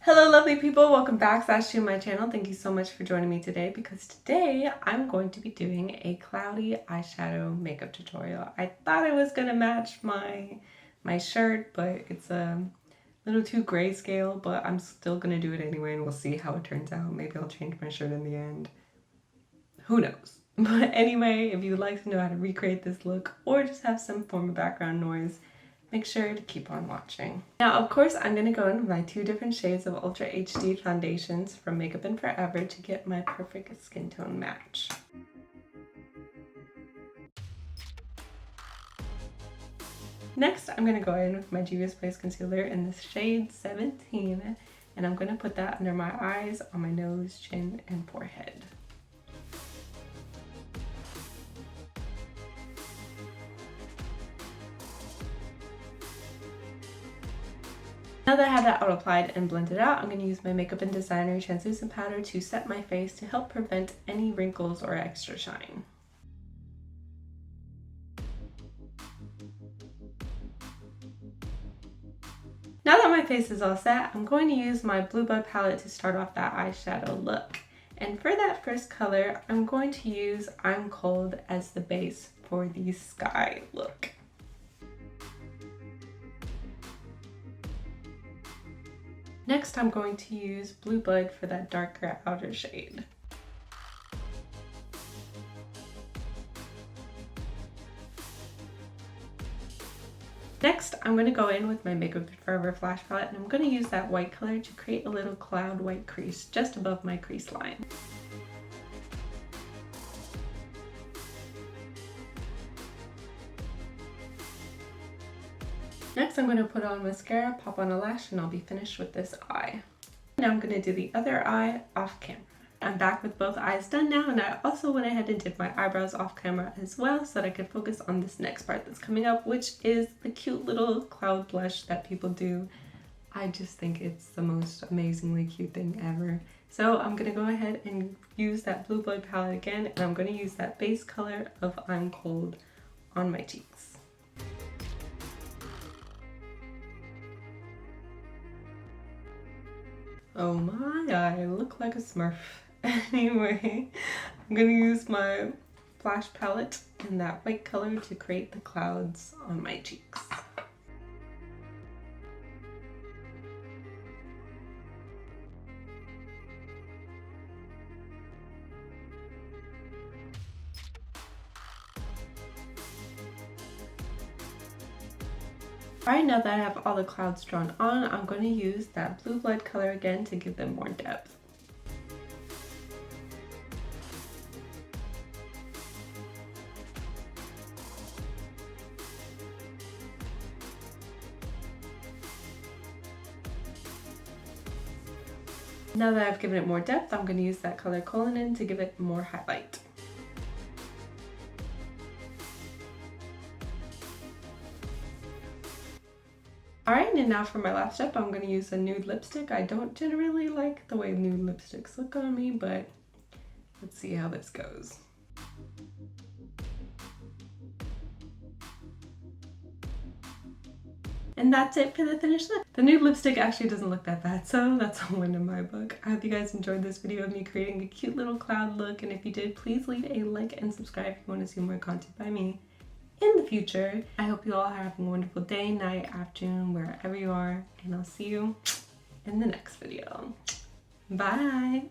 Hello lovely people, welcome back to my channel. Thank you so much for joining me today because today I'm going to be doing a cloudy eyeshadow makeup tutorial. I thought it was going to match my shirt, but it's a little too grayscale, but I'm still going to do it anyway and we'll see how it turns out. Maybe I'll change my shirt in the end. Who knows? But anyway, if you'd like to know how to recreate this look or just have some form of background noise, make sure to keep on watching. Now, of course, I'm going to go in with my two different shades of Ultra HD foundations from Makeup in Forever to get my perfect skin tone match. Next, I'm going to go in with my Juvia's Place concealer in the shade 17, and I'm going to put that under my eyes, on my nose, chin, and forehead. Now that I have that all applied and blended out, I'm going to use my Makeup and Designer translucent powder to set my face to help prevent any wrinkles or extra shine. Now that my face is all set, I'm going to use my Bluebud palette to start off that eyeshadow look. And for that first color, I'm going to use I'm Cold as the base for the sky look. Next, I'm going to use Bluebud for that darker outer shade. Next, I'm going to go in with my Makeup Forever Flash palette, and I'm going to use that white color to create a little cloud white crease just above my crease line. Next, I'm going to put on mascara, pop on a lash, and I'll be finished with this eye. Now I'm going to do the other eye off camera. I'm back with both eyes done now, and I also went ahead and did my eyebrows off camera as well so that I could focus on this next part that's coming up, which is the cute little cloud blush that people do. I just think it's the most amazingly cute thing ever. So I'm going to go ahead and use that Bluebud palette again, and I'm going to use that base color of I'm Cold on my cheeks. Oh my, I look like a smurf. Anyway, I'm gonna use my Flash palette in that white color to create the clouds on my cheeks. Alright, now that I have all the clouds drawn on, I'm going to use that Bluebud color again to give them more depth. Now that I've given it more depth, I'm going to use that color Cullinan to give it more highlight. Alright, and now for my last step, I'm going to use a nude lipstick. I don't generally like the way nude lipsticks look on me, but let's see how this goes. And that's it for the finished look. The nude lipstick actually doesn't look that bad, so that's a win in my book. I hope you guys enjoyed this video of me creating a cute little cloud look, and if you did, please leave a like and subscribe if you want to see more content by me in the future. I hope you all are having a wonderful day, night, afternoon, wherever you are, and I'll see you in the next video. Bye!